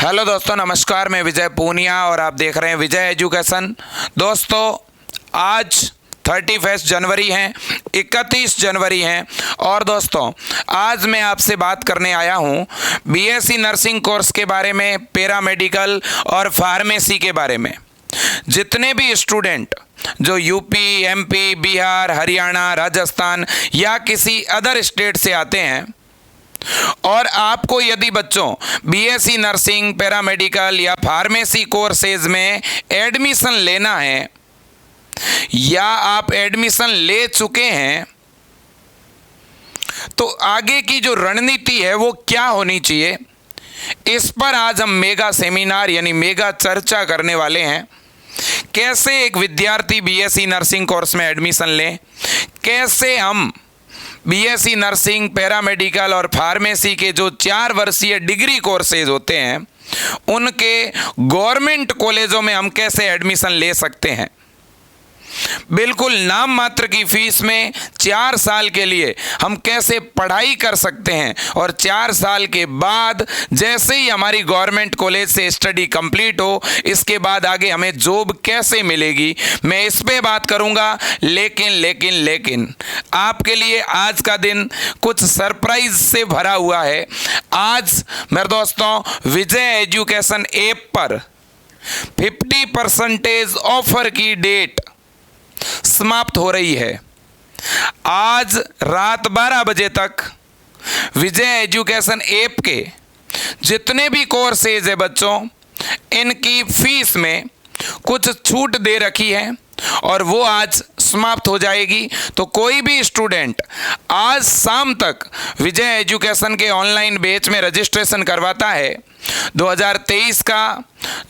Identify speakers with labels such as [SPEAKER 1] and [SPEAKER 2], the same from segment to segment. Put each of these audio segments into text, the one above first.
[SPEAKER 1] Hello दोस्तों, नमस्कार। मैं विजय पूनिया और आप देख रहे हैं विजय एजुकेशन। दोस्तों, आज 31 जनवरी हैं, 31 जनवरी हैं और दोस्तों आज मैं आपसे बात करने आया हूं बीएससी नर्सिंग कोर्स के बारे में, पैरामेडिकल और फार्मेसी के बारे में। जितने भी स्टूडेंट जो यूपी, एमपी, बिहार, हरियाणा, राजस्थान या किसी अदर स्टेट से आते हैं और आपको यदि बच्चों बीएससी नर्सिंग, पैरामेडिकल या फार्मेसी कोर्सेज में एडमिशन लेना है या आप एडमिशन ले चुके हैं, तो आगे की जो रणनीति है वो क्या होनी चाहिए, इस पर आज हम मेगा सेमिनार यानी मेगा चर्चा करने वाले हैं। कैसे एक विद्यार्थी बीएससी नर्सिंग कोर्स में एडमिशन लें, कैसे हम बीएससी नर्सिंग, पैरामेडिकल और फार्मेसी के जो 4 वर्षीय डिग्री कोर्सेज होते हैं उनके गवर्नमेंट कॉलेजों में हम कैसे एडमिशन ले सकते हैं। बिल्कुल नाम मात्र की फीस में 4 साल के लिए हम कैसे पढ़ाई कर सकते हैं और 4 साल के बाद जैसे ही हमारी गवर्नमेंट कॉलेज से स्टडी कंप्लीट हो, इसके बाद आगे हमें जॉब कैसे मिलेगी, मैं इस पे बात करूंगा। लेकिन आपके लिए आज का दिन कुछ सरप्राइज से भरा हुआ है। आज मेरे दोस्तों विजय एजुकेशन ऐप पर 50% ऑफर की डेट समाप्त हो रही है। आज रात 12 बजे तक विजय एजुकेशन ऐप के जितने भी कोर्सेज है बच्चों, इनकी फीस में कुछ छूट दे रखी है और वो आज समाप्त हो जाएगी। तो कोई भी स्टूडेंट आज शाम तक विजय एजुकेशन के ऑनलाइन बैच में रजिस्ट्रेशन करवाता है, 2023 का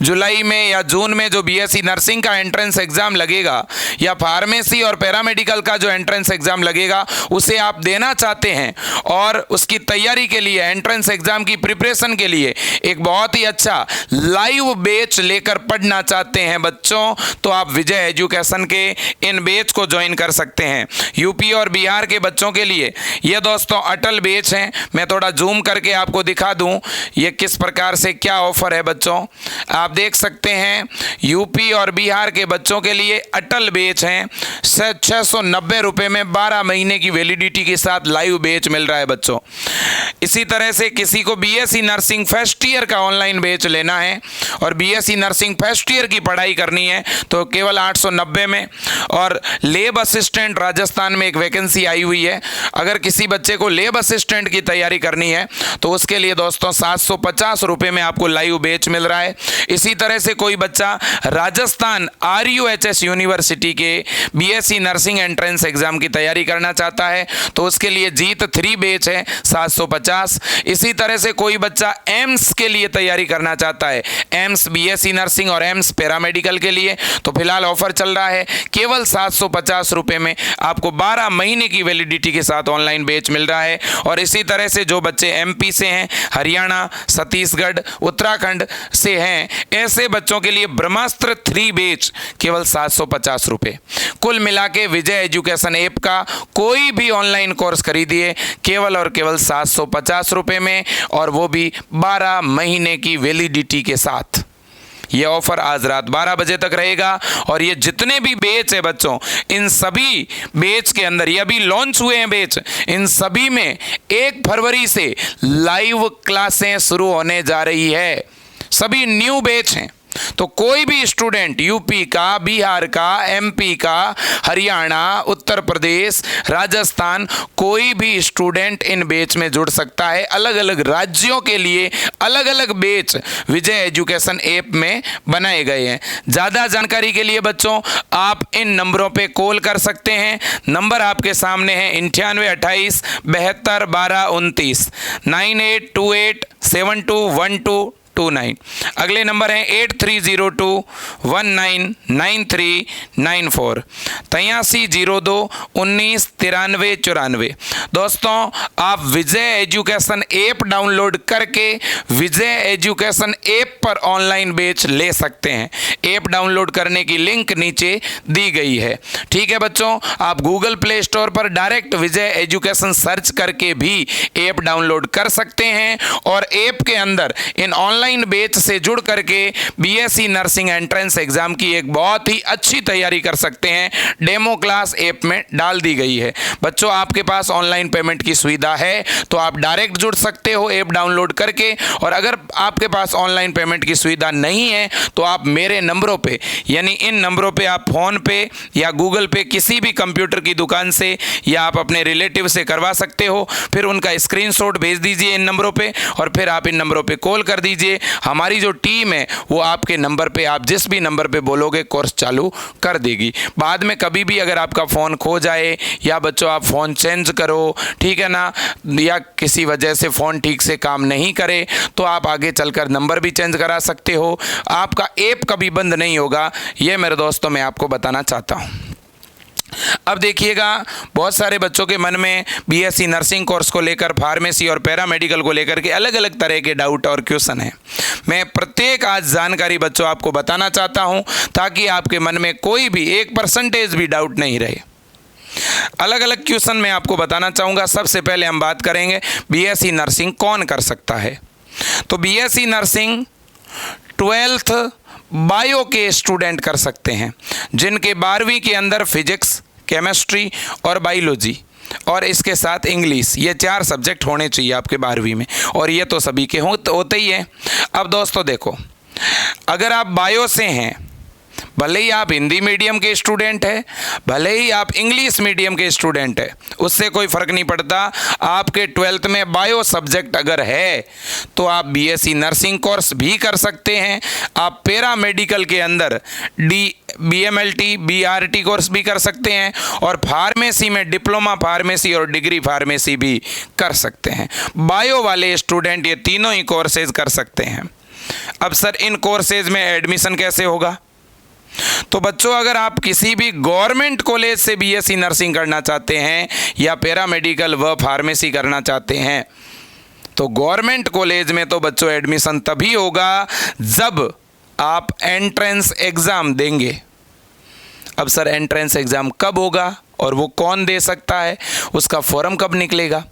[SPEAKER 1] जुलाई में या जून में जो बीएससी नर्सिंग का एंट्रेंस एग्ज़ाम लगेगा या फार्मेसी और पैरामेडिकल का जो एंट्रेंस एग्ज़ाम लगेगा उसे आप देना चाहते हैं और उसकी तैयारी के लिए, एंट्रेंस एग्ज़ाम की प्रिपरेशन के लिए एक बहुत ही अच्छा लाइव बैच लेकर पढ़ना चाहते हैं बच्चों, तो आप विजय एजुकेशन के इन बैच को ज्वाइन कर सकते हैं। यूपी और बिहार के बच्चों के लिए ये दोस्तों अटल बैच हैं। मैं थोड़ा जूम करके आपको दिखा दूं ये किस प्रकार से क्या ऑफर है बच्चों। आप देख सकते हैं यूपी और बिहार के बच्चों के लिए अटल बैच हैं। 690 रुपये में 12 महीने की वैलिडिटी के साथ लाइव बैच मिल रहा है बच्चों। इसी तरह से किसी को बीएससी नर्सिंग फर्स्ट ईयर का ऑनलाइन बैच लेना है और बीएससी नर्सिंग फर्स्ट ईयर की पढ़ाई करनी है तो केवल 890 में। और लेब असिस्टेंट राजस्थान में एक वैकेंसी आई हुई है, अगर किसी बच्चे को लेब असिस्टेंट की तैयारी करनी है तो उसके लिए दोस्तों 750 रुपये में आपको लाइव बैच मिल रहा है। इसी तरह से कोई बच्चा राजस्थान RUHS यूनिवर्सिटी के बीएससी नर्सिंग एंट्रेंस एग्जाम की तैयारी करना चाहता है तो उसके लिए जीत 3 बैच है 750। इसी तरह से कोई बच्चा एम्स के लिए तैयारी करना चाहता है, एम्स बीएससी नर्सिंग और एम्स पैरामेडिकल के लिए, तो फिलहाल ऑफर चल रहा है केवल 750 रुपये में आपको 12 महीने की वैलिडिटी के साथ ऑनलाइन बैच मिल रहा है। और इसी तरह से जो बच्चे एमपी से हैं, हरियाणा, छत्तीसगढ़, उत्तराखंड से हैं, ऐसे बच्चों के लिए ब्रह्मास्त्र 3 बैच केवल 750 रुपये। कुल मिला के विजय एजुकेशन ऐप का कोई भी ऑनलाइन कोर्स खरीदिए केवल और केवल 750 रुपये में, और वो भी 12 महीने की वैलिडिटी के साथ। ये ऑफर आज रात 12 बजे तक रहेगा और ये जितने भी बैच है बच्चों, इन सभी बैच के अंदर, ये अभी लॉन्च हुए हैं बैच, इन सभी में 1 फरवरी से लाइव क्लासें शुरू होने जा रही है। सभी न्यू बैच हैं, तो कोई भी स्टूडेंट यूपी का, बिहार का, एमपी का, हरियाणा, उत्तर प्रदेश, राजस्थान, कोई भी स्टूडेंट इन बैच में जुड़ सकता है। अलग अलग राज्यों के लिए अलग अलग बैच विजय एजुकेशन ऐप में बनाए गए हैं। ज़्यादा जानकारी के लिए बच्चों आप इन नंबरों पे कॉल कर सकते हैं। नंबर आपके सामने है 9828 72 12 29, 9828721229। अगले नंबर है 8302199394, 8302199394। दोस्तों आप विजय एजुकेशन ऐप डाउनलोड करके विजय एजुकेशन ऐप पर ऑनलाइन बैच ले सकते हैं। ऐप डाउनलोड करने की लिंक नीचे दी गई है। ठीक है बच्चों, आप गूगल प्ले स्टोर पर डायरेक्ट विजय एजुकेशन सर्च करके भी ऐप डाउनलोड कर सकते हैं और ऐप के अंदर इन ऑनलाइन ऑनलाइन बैच से जुड़ करके बीएससी नर्सिंग एंट्रेंस एग्जाम की एक बहुत ही अच्छी तैयारी कर सकते हैं। डेमो क्लास ऐप में डाल दी गई है। बच्चों, आपके पास ऑनलाइन पेमेंट की सुविधा है तो आप डायरेक्ट जुड़ सकते हो ऐप डाउनलोड करके, और अगर आपके पास ऑनलाइन पेमेंट की सुविधा नहीं है तो आप मेरे नंबरों पे, यानी इन नंबरों पे आप फ़ोन पे या गूगल पे किसी भी कंप्यूटर की दुकान से या आप अपने रिलेटिव से करवा सकते हो। फिर उनका स्क्रीनशॉट भेज दीजिए इन नंबरों पे, और फिर आप इन नंबरों पे कॉल कर दीजिए। हमारी जो टीम है वो आपके नंबर पे, आप जिस भी नंबर पे बोलोगे, कोर्स चालू कर देगी। बाद में कभी भी अगर आपका फ़ोन खो जाए या बच्चों आप फ़ोन चेंज करो, ठीक है ना, या किसी वजह से फ़ोन ठीक से काम नहीं करे तो आप आगे चलकर नंबर भी चेंज करा सकते हो। आपका ऐप कभी बंद नहीं होगा, ये मेरे दोस्तों मैं आपको बताना चाहता हूँ। अब देखिएगा, बहुत सारे बच्चों के मन में बीएससी नर्सिंग कोर्स को लेकर, फार्मेसी और पैरामेडिकल को लेकर के अलग अलग तरह के डाउट और क्वेश्चन हैं। मैं प्रत्येक आज जानकारी बच्चों आपको बताना चाहता हूं ताकि आपके मन में कोई भी 1% भी डाउट नहीं रहे। अलग अलग क्वेश्चन मैं आपको बताना चाहूँगा। सबसे पहले हम बात करेंगे बीएससी नर्सिंग कौन कर सकता है। तो बीएससी नर्सिंग 12th बायो के स्टूडेंट कर सकते हैं, जिनके 12वीं के अंदर फिजिक्स, केमिस्ट्री और बायोलॉजी और इसके साथ इंग्लिश, ये 4 सब्जेक्ट होने चाहिए आपके 12वीं में, और ये तो सभी के होते ही हैं। अब दोस्तों देखो, अगर आप बायो से हैं, भले ही आप हिंदी मीडियम के स्टूडेंट हैं, भले ही आप इंग्लिश मीडियम के स्टूडेंट हैं, उससे कोई फ़र्क नहीं पड़ता। आपके 12th में बायो सब्जेक्ट अगर है तो आप बीएससी नर्सिंग कोर्स भी कर सकते हैं। आप पैरामेडिकल के अंदर बीएमएलटी, बीआरटी कोर्स भी कर सकते हैं, और फार्मेसी में डिप्लोमा फार्मेसी और डिग्री फार्मेसी भी कर सकते हैं। बायो वाले स्टूडेंट ये तीनों ही कोर्सेज कर सकते हैं। अब सर, इन कोर्सेज में एडमिशन कैसे होगा? तो बच्चों, अगर आप किसी भी गवर्नमेंट कॉलेज से बीएससी नर्सिंग करना चाहते हैं या पैरामेडिकल व फार्मेसी करना चाहते हैं तो गवर्नमेंट कॉलेज में तो बच्चों एडमिशन तभी होगा जब आप एंट्रेंस एग्ज़ाम देंगे। अब सर, एंट्रेंस एग्ज़ाम कब होगा और वो कौन दे सकता है, उसका फॉर्म कब निकलेगा?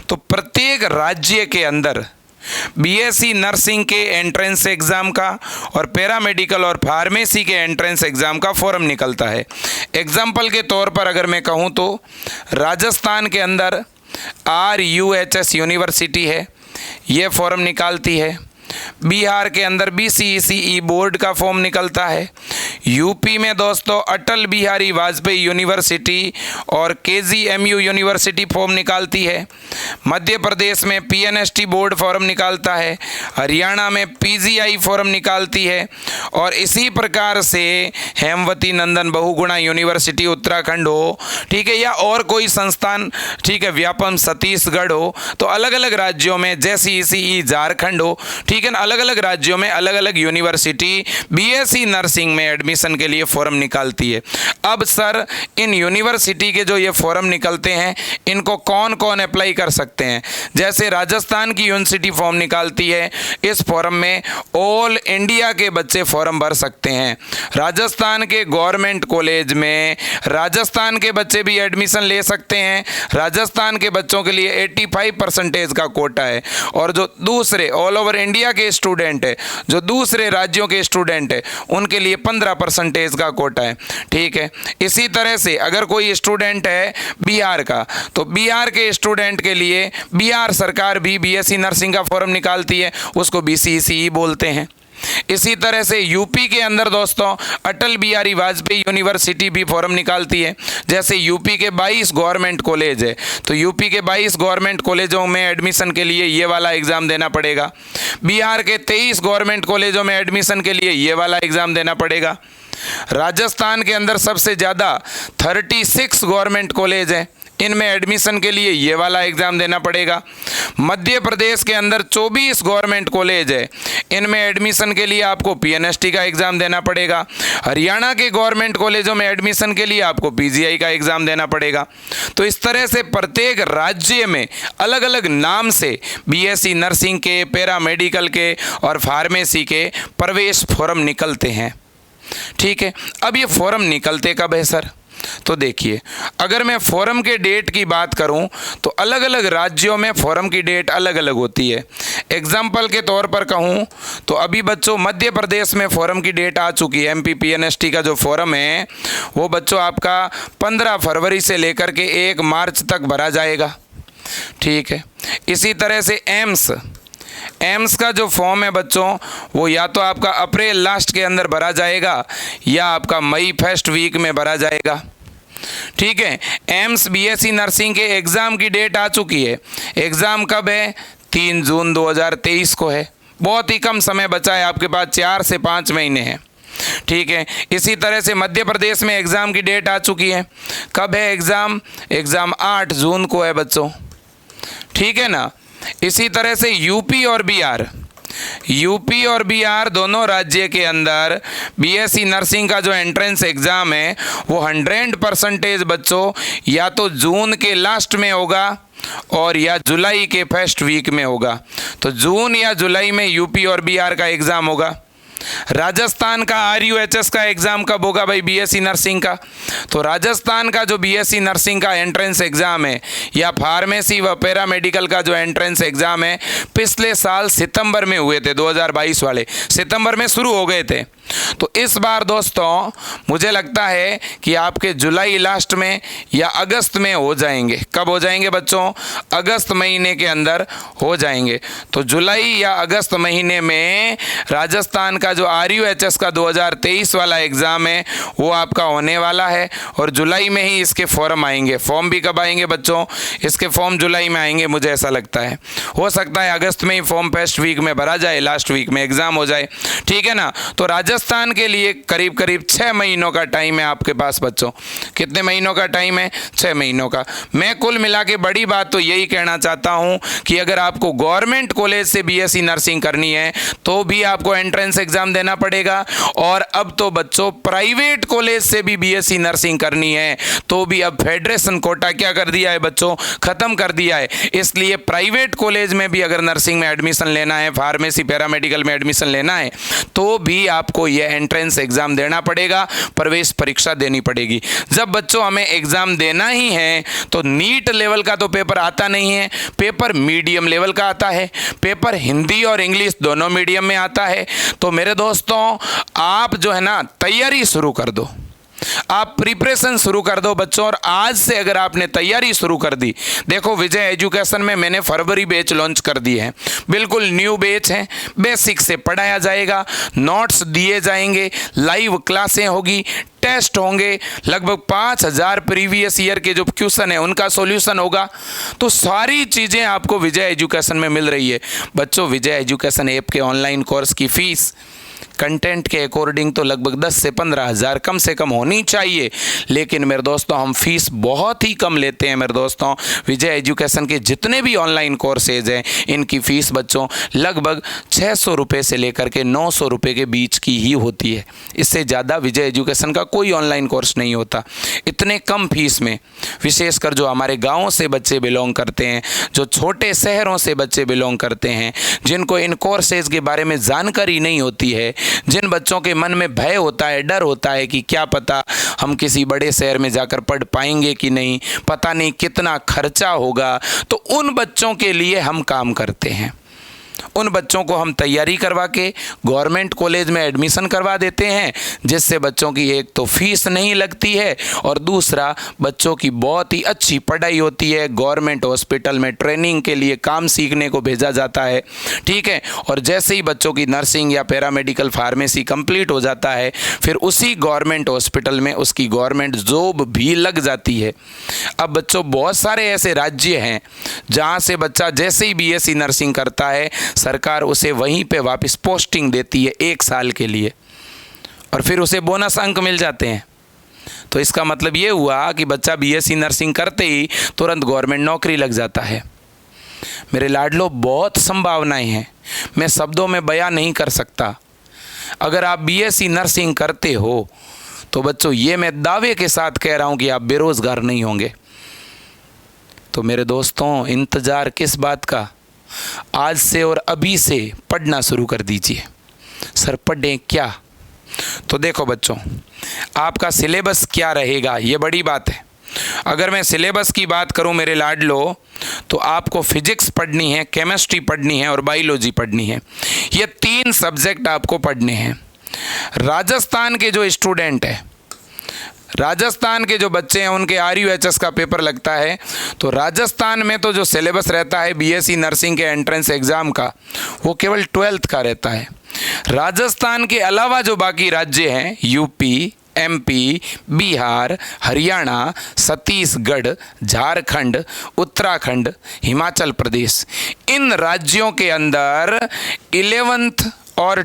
[SPEAKER 1] तो प्रत्येक राज्य के अंदर बीएससी नर्सिंग के एंट्रेंस एग्ज़ाम का और पैरामेडिकल और फार्मेसी के एंट्रेंस एग्ज़ाम का फॉर्म निकलता है। एग्जाम्पल के तौर पर अगर मैं कहूँ तो राजस्थान के अंदर RUHS यूनिवर्सिटी है, ये फॉर्म निकालती है। बिहार के अंदर BCECE बोर्ड का फॉर्म निकलता है। यूपी में दोस्तों अटल बिहारी वाजपेयी यूनिवर्सिटी और KGMU यूनिवर्सिटी फॉर्म निकालती है। मध्य प्रदेश में PNST बोर्ड फॉर्म निकालता है। हरियाणा में PGI फॉर्म निकालती है, और इसी प्रकार से हेमवती नंदन बहुगुणा यूनिवर्सिटी उत्तराखंड हो, ठीक है, या और कोई संस्थान, ठीक है, व्यापम छत्तीसगढ़ हो, तो अलग अलग राज्यों में JCECE झारखंड हो, ठीक है ना, अलग अलग राज्यों में अलग अलग यूनिवर्सिटी बीएससी नर्सिंग में एडमिशन के लिए फॉर्म निकालती है। अब सर, इन यूनिवर्सिटी के जो ये फॉर्म निकलते हैं, इनको कौन कौन अप्लाई कर सकते हैं? जैसे राजस्थान की यूनिवर्सिटी फॉर्म निकालती है, इस फॉर्म में ऑल इंडिया के बच्चे फॉर्म भर सकते हैं। राजस्थान के गवर्नमेंट कॉलेज में राजस्थान के बच्चे भी एडमिशन ले सकते हैं। राजस्थान के बच्चों के लिए 85% का कोटा है, और जो दूसरे ऑल ओवर इंडिया के स्टूडेंट है, जो दूसरे राज्यों के स्टूडेंट है, उनके लिए 15% का कोटा है, ठीक है। इसी तरह से अगर कोई स्टूडेंट है बिहार का, तो बिहार के स्टूडेंट के लिए बिहार सरकार भी बीएससी नर्सिंग का फॉर्म निकालती है, उसको BCECE बोलते हैं। इसी तरह से यूपी के अंदर दोस्तों अटल बिहारी वाजपेयी यूनिवर्सिटी भी फॉर्म निकालती है। जैसे यूपी के 22 गवर्नमेंट कॉलेज है, तो यूपी के 22 गवर्नमेंट कॉलेजों में एडमिशन के लिए ये वाला एग्ज़ाम देना पड़ेगा। बिहार के 23 गवर्नमेंट कॉलेजों में एडमिशन के लिए ये वाला एग्ज़ाम देना पड़ेगा। राजस्थान के अंदर सबसे ज़्यादा 36 गवर्नमेंट कॉलेज हैं, इनमें एडमिशन के लिए ये वाला एग्ज़ाम देना पड़ेगा। मध्य प्रदेश के अंदर 24 गवर्नमेंट कॉलेज है, इनमें एडमिशन के लिए आपको PNST का एग्ज़ाम देना पड़ेगा। हरियाणा के गवर्नमेंट कॉलेजों में एडमिशन के लिए आपको PGI का एग्ज़ाम देना पड़ेगा। तो इस तरह से प्रत्येक राज्य में अलग अलग नाम से BSc नर्सिंग के, पैरामेडिकल के और फार्मेसी के प्रवेश फॉर्म निकलते हैं, ठीक है। अब ये फॉर्म निकलते कब है सर? तो देखिए, अगर मैं फॉर्म के डेट की बात करूं तो अलग अलग राज्यों में फॉर्म की डेट अलग अलग होती है। एग्जाम्पल के तौर पर कहूं तो अभी बच्चों मध्य प्रदेश में फॉर्म की डेट आ चुकी है। MPPNST का जो फॉर्म है वो बच्चों आपका 15 फरवरी से लेकर के 1 मार्च तक भरा जाएगा। ठीक है, इसी तरह से एम्स का जो फॉर्म है बच्चों वो या तो आपका अप्रैल लास्ट के अंदर भरा जाएगा या आपका मई फर्स्ट वीक में भरा जाएगा। ठीक है, एम्स BSc नर्सिंग के एग्ज़ाम की डेट आ चुकी है। एग्ज़ाम कब है? 3 जून 2023 को है। बहुत ही कम समय बचा है आपके पास, 4 से 5 महीने हैं। ठीक है, इसी तरह से मध्य प्रदेश में एग्ज़ाम की डेट आ चुकी है। कब है एग्ज़ाम? एग्ज़ाम 8 जून को है बच्चों। ठीक है ना। इसी तरह से यूपी और बिहार दोनों राज्य के अंदर BSc नर्सिंग का जो एंट्रेंस एग्ज़ाम है वो 100% बच्चों या तो जून के लास्ट में होगा और या जुलाई के फर्स्ट वीक में होगा। तो जून या जुलाई में यूपी और बिहार का एग्ज़ाम होगा। राजस्थान का RUHS का एग्ज़ाम कब होगा भाई BSc नर्सिंग का? तो राजस्थान का जो BSc नर्सिंग का एंट्रेंस एग्ज़ाम है या फार्मेसी व पैरामेडिकल का जो एंट्रेंस एग्ज़ाम है पिछले साल सितंबर में हुए थे, 2022 वाले सितंबर में शुरू हो गए थे। तो इस बार दोस्तों मुझे लगता है कि आपके जुलाई लास्ट में या अगस्त में हो जाएंगे। कब हो जाएंगे बच्चों? अगस्त महीने के अंदर हो जाएंगे। तो जुलाई या अगस्त महीने में राजस्थान का जो RUHS का 2023 वाला एग्ज़ाम है वो आपका होने वाला है और जुलाई में ही इसके फॉर्म आएंगे। फॉर्म भी कब आएंगे बच्चों? इसके फॉर्म जुलाई में आएंगे, मुझे ऐसा लगता है। हो सकता है अगस्त में ही फॉर्म फर्स्ट वीक में भरा जाए, लास्ट वीक में एग्ज़ाम हो जाए। ठीक है ना। तो राजस्थान के लिए करीब करीब 6 महीनों का टाइम है आपके पास बच्चों। कितने महीनों का टाइम है? 6 महीनों का। मैं कुल मिला के बड़ी बात तो यही कहना चाहता हूं कि अगर आपको गवर्नमेंट कॉलेज से BSc नर्सिंग करनी है तो भी आपको एंट्रेंस एग्जाम देना पड़ेगा, और अब तो बच्चों प्राइवेट कॉलेज से भी BSc नर्सिंग करनी है तो भी अब फेडरेशन कोटा क्या कर दिया है बच्चों? खत्म कर दिया है। इसलिए प्राइवेट कॉलेज में भी अगर नर्सिंग में एडमिशन लेना है, फार्मेसी पैरामेडिकल में एडमिशन लेना है तो भी आपको यह एंट्रेंस एग्जाम देना पड़ेगा, प्रवेश परीक्षा देनी पड़ेगी। जब बच्चों हमें एग्जाम देना ही है तो नीट लेवल का तो पेपर आता नहीं है, पेपर मीडियम लेवल का आता है, पेपर हिंदी और इंग्लिश दोनों मीडियम में आता है। तो मेरे दोस्तों आप जो है ना तैयारी शुरू कर दो, आप प्रिपरेशन शुरू कर दो बच्चों। और आज से अगर आपने तैयारी शुरू कर दी, देखो विजय एजुकेशन में मैंने फरवरी बैच लॉन्च कर दिए हैं, बिल्कुल न्यू बैच है। बेसिक से पढ़ाया जाएगा, नोट्स दिए जाएंगे, लाइव क्लासें होगी, टेस्ट होंगे, लगभग 5000 प्रीवियस ईयर के जो क्वेश्चन है उनका सॉल्यूशन होगा। तो सारी चीज़ें आपको विजय एजुकेशन में मिल रही है बच्चों। विजय एजुकेशन ऐप के ऑनलाइन कोर्स की फ़ीस कंटेंट के अकॉर्डिंग तो लगभग 10 से 15 हज़ार कम से कम होनी चाहिए, लेकिन मेरे दोस्तों हम फीस बहुत ही कम लेते हैं। मेरे दोस्तों विजय एजुकेशन के जितने भी ऑनलाइन कोर्सेज हैं इनकी फ़ीस बच्चों लगभग 600 रुपये से लेकर के 900 रुपये के बीच की ही होती है। इससे ज़्यादा विजय एजुकेशन का कोई ऑनलाइन कोर्स नहीं होता। इतने कम फीस में, विशेषकर जो हमारे गाँव से बच्चे बिलोंग करते हैं, जो छोटे शहरों से बच्चे बिलोंग करते हैं, जिनको इन कोर्सेज के बारे में जानकारी नहीं होती है, जिन बच्चों के मन में भय होता है, डर होता है कि क्या पता हम किसी बड़े शहर में जाकर पढ़ पाएंगे कि नहीं, पता नहीं कितना खर्चा होगा, तो उन बच्चों के लिए हम काम करते हैं। उन बच्चों को हम तैयारी करवा के गवर्नमेंट कॉलेज में एडमिशन करवा देते हैं, जिससे बच्चों की एक तो फीस नहीं लगती है और दूसरा बच्चों की बहुत ही अच्छी पढ़ाई होती है। गवर्नमेंट हॉस्पिटल में ट्रेनिंग के लिए काम सीखने को भेजा जाता है। ठीक है, और जैसे ही बच्चों की नर्सिंग या पैरामेडिकल फार्मेसी कंप्लीट हो जाता है फिर उसी गवर्नमेंट हॉस्पिटल में उसकी गवर्नमेंट जॉब भी लग जाती है। अब बच्चों बहुत सारे ऐसे राज्य हैं जहाँ से बच्चा जैसे ही BSc नर्सिंग करता है सरकार उसे वहीं पे वापस पोस्टिंग देती है 1 साल के लिए, और फिर उसे बोनस अंक मिल जाते हैं। तो इसका मतलब ये हुआ कि बच्चा BSc नर्सिंग करते ही तुरंत गवर्नमेंट नौकरी लग जाता है। मेरे लाडलो बहुत संभावनाएं हैं, मैं शब्दों में बयां नहीं कर सकता। अगर आप BSc नर्सिंग करते हो तो बच्चों ये मैं दावे के साथ कह रहा हूँ कि आप बेरोज़गार नहीं होंगे। तो मेरे दोस्तों इंतज़ार किस बात का, आज से और अभी से पढ़ना शुरू कर दीजिए। सर पढ़ें क्या? तो देखो बच्चों, आपका सिलेबस क्या रहेगा, ये बड़ी बात है। अगर मैं सिलेबस की बात करूं मेरे लाडलो, तो आपको फिजिक्स पढ़नी है, केमिस्ट्री पढ़नी है और बायोलॉजी पढ़नी है। ये 3 सब्जेक्ट आपको पढ़ने हैं। राजस्थान के जो स्टूडेंट हैं, राजस्थान के जो बच्चे हैं, उनके RUHS का पेपर लगता है, तो राजस्थान में तो जो सिलेबस रहता है BSc नर्सिंग के एंट्रेंस एग्ज़ाम का, वो केवल 12th का रहता है। राजस्थान के अलावा जो बाकी राज्य हैं, UP, MP, बिहार, हरियाणा, छत्तीसगढ़, झारखंड, उत्तराखंड, हिमाचल प्रदेश, इन राज्यों के अंदर 11th और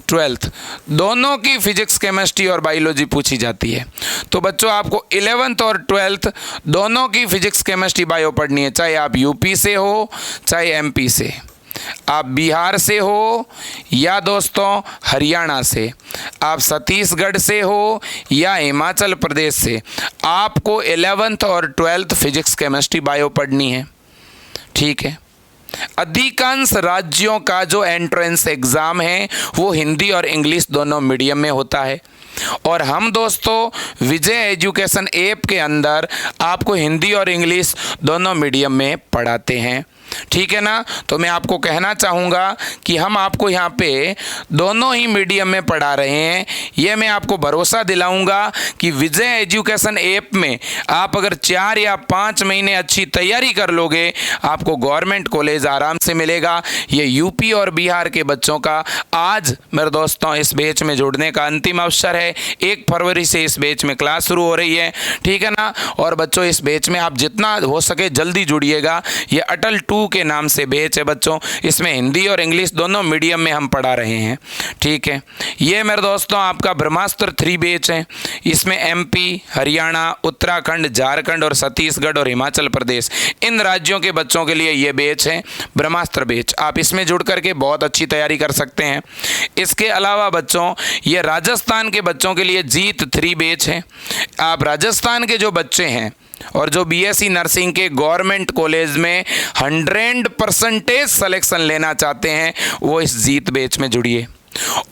[SPEAKER 1] 12th दोनों की फिजिक्स, केमिस्ट्री और बायोलॉजी पूछी जाती है। तो बच्चों आपको 11th और 12th दोनों की फिजिक्स, केमिस्ट्री, बायो पढ़नी है, चाहे आप UP से हो, चाहे MP से, आप बिहार से हो या दोस्तों हरियाणा से, आप छत्तीसगढ़ से हो या हिमाचल प्रदेश से, आपको 11th और 12th फिजिक्स, केमिस्ट्री, बायो पढ़नी है। ठीक है। अधिकांश राज्यों का जो एंट्रेंस एग्ज़ाम है वो हिंदी और इंग्लिश दोनों मीडियम में होता है, और हम दोस्तों विजय एजुकेशन ऐप के अंदर आपको हिंदी और इंग्लिश दोनों मीडियम में पढ़ाते हैं। ठीक है ना। तो मैं आपको कहना चाहूँगा कि हम आपको यहाँ पे दोनों ही मीडियम में पढ़ा रहे हैं। ये मैं आपको भरोसा दिलाऊंगा कि विजय एजुकेशन ऐप में आप अगर 4 या 5 महीने अच्छी तैयारी कर लोगे, आपको गवर्नमेंट कॉलेज आराम से मिलेगा। ये UP और बिहार के बच्चों का आज मेरे दोस्तों इस बैच में जुड़ने का अंतिम अवसर है। 1 फरवरी से इस बैच में क्लास शुरू हो रही है। ठीक है ना। और बच्चों इस बैच में आप जितना हो सके जल्दी जुड़िएगा। ये अटल 2 के नाम से बैच है बच्चों, इसमें हिंदी और इंग्लिश दोनों मीडियम में हम पढ़ा रहे हैं। ठीक है। ये मेरे दोस्तों आपका ब्रह्मास्त्र 3 बैच है। इसमें MP, हरियाणा, उत्तराखंड, झारखंड और छत्तीसगढ़ और हिमाचल प्रदेश, इन राज्यों के बच्चों के लिए ये बैच है ब्रह्मास्त्र बैच। आप इसमें जुड़ करके बहुत अच्छी तैयारी कर सकते हैं। इसके अलावा बच्चों ये राजस्थान के बच्चों के लिए जीत 3 बैच है। आप राजस्थान के जो बच्चे हैं और जो BSc नर्सिंग के गवर्नमेंट कॉलेज में 100% सिलेक्शन लेना चाहते हैं, वो इस जीत बैच में जुड़िए।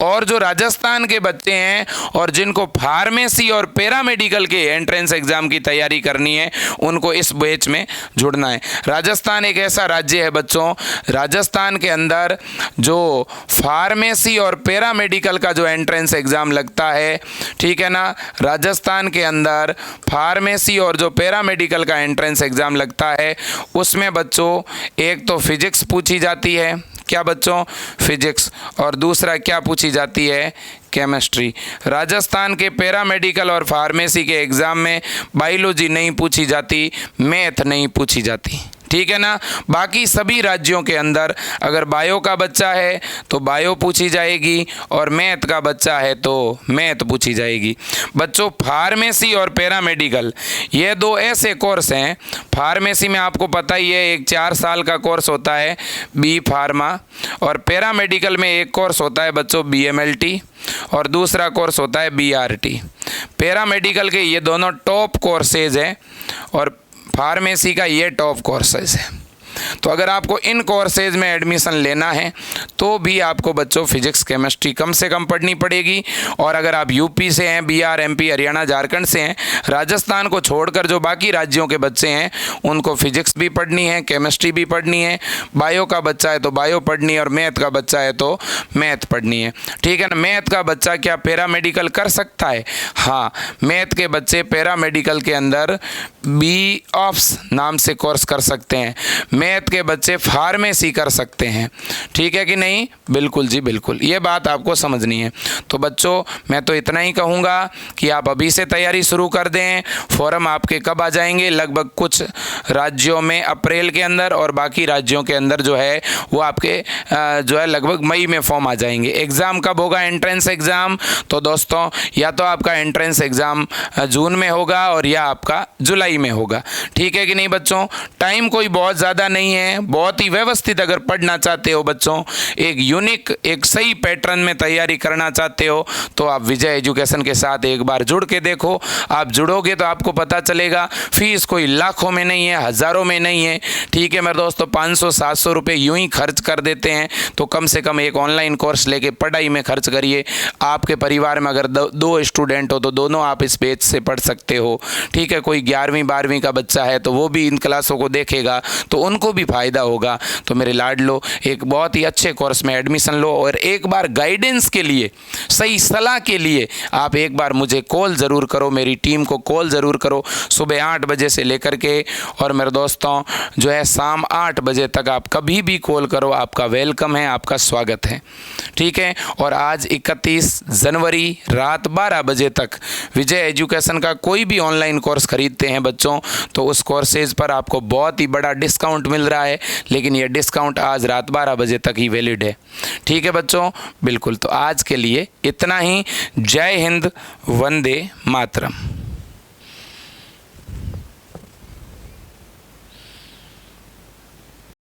[SPEAKER 1] और जो राजस्थान के बच्चे हैं और जिनको फार्मेसी और पैरामेडिकल के एंट्रेंस एग्ज़ाम की तैयारी करनी है, उनको इस बैच में जुड़ना है। राजस्थान एक ऐसा राज्य है बच्चों, राजस्थान के अंदर जो फार्मेसी और पैरामेडिकल का जो एंट्रेंस एग्ज़ाम लगता है, ठीक है ना, राजस्थान के अंदर फार्मेसी और जो पैरामेडिकल का एंट्रेंस एग्ज़ाम लगता है, उसमें बच्चों एक तो फिजिक्स पूछी जाती है, क्या बच्चों, फिजिक्स, और दूसरा क्या पूछी जाती है, केमिस्ट्री। राजस्थान के पैरामेडिकल और फार्मेसी के एग्ज़ाम में बायोलॉजी नहीं पूछी जाती, मैथ नहीं पूछी जाती। ठीक है ना। बाकी सभी राज्यों के अंदर अगर बायो का बच्चा है तो बायो पूछी जाएगी और मैथ का बच्चा है तो मैथ पूछी जाएगी। बच्चों फार्मेसी और पैरामेडिकल ये 2 ऐसे कोर्स हैं। फार्मेसी में आपको पता ही है एक 4 साल का कोर्स होता है B फार्मा, और पैरामेडिकल में एक कोर्स होता है बच्चों BMLT और दूसरा कोर्स होता है BRT। पैरामेडिकल के ये दोनों टॉप कोर्सेज हैं और फार्मेसी का ये टॉप कोर्सेज है। तो अगर आपको इन कोर्सेज में एडमिशन लेना है तो भी आपको बच्चों फिजिक्स, केमिस्ट्री कम से कम पढ़नी पड़ेगी। और अगर आप UP से हैं, बिहार, MP, हरियाणा, झारखंड से हैं, राजस्थान को छोड़कर जो बाकी राज्यों के बच्चे हैं उनको फिजिक्स भी पढ़नी है, केमिस्ट्री भी पढ़नी है, बायो का बच्चा है तो बायो पढ़नी है और मैथ का बच्चा है तो मैथ पढ़नी है। ठीक है ना। मैथ का बच्चा क्या पैरामेडिकल कर सकता है? हाँ, मैथ के बच्चे पैरामेडिकल के अंदर BOPS नाम से कोर्स कर सकते हैं। मैथ के बच्चे फार्मेसी कर सकते हैं। ठीक है कि नहीं? बिल्कुल जी बिल्कुल, ये बात आपको समझनी है। तो बच्चों मैं तो इतना ही कहूँगा कि आप अभी से तैयारी शुरू कर दें। फॉर्म आपके कब आ जाएंगे? लगभग कुछ राज्यों में अप्रैल के अंदर और बाकी राज्यों के अंदर जो है वो आपके जो है लगभग मई में फॉर्म आ जाएंगे। एग्ज़ाम कब होगा? एंट्रेंस एग्ज़ाम तो दोस्तों या तो आपका एंट्रेंस एग्ज़ाम जून में होगा और या आपका जुलाई में होगा। ठीक है कि नहीं बच्चों? टाइम कोई बहुत ज़्यादा नहीं है, बहुत ही व्यवस्थित अगर पढ़ना चाहते हो बच्चों, एक यूनिक एक सही पैटर्न में तैयारी करना चाहते हो तो आप विजय एजुकेशन के साथ एक बार जुड़ के देखो। आप जुड़ोगे तो आपको पता चलेगा। फीस कोई लाखों में नहीं है, हज़ारों में नहीं है, ठीक है मेरे दोस्तों। 500-700 रुपये यूं ही खर्च कर देते हैं, तो कम से कम एक ऑनलाइन कोर्स लेके पढ़ाई में खर्च करिए। आपके परिवार में अगर दो स्टूडेंट हो तो दोनों आप इस पेज से पढ़ सकते हो, ठीक है। कोई 11वीं 12वीं का बच्चा है तो वो भी इन क्लासों को देखेगा तो उनको भी फ़ायदा होगा। तो मेरे लाडलो, एक बहुत ही अच्छे कोर्स में एडमिशन लो और एक बार गाइडेंस के लिए, सही सलाह के लिए आप एक बार मुझे कॉल ज़रूर करो, मेरी टीम को कॉल ज़रूर करो। सुबह 8 बजे से लेकर के और मेरे दोस्तों जो है शाम 8 बजे तक आप कभी भी कॉल करो, आपका वेलकम है, आपका स्वागत है, ठीक है। और आज 31 जनवरी रात 12 बजे तक विजय एजुकेशन का कोई भी ऑनलाइन कोर्स खरीदते हैं बच्चों तो उस कोर्सेज पर आपको बहुत ही बड़ा डिस्काउंट मिल रहा है, लेकिन यह डिस्काउंट आज रात 12 बजे तक ही वैलिड है, ठीक है बच्चों। बिल्कुल, तो आज के लिए इतना ही। जय हिंद, वंदे मातरम।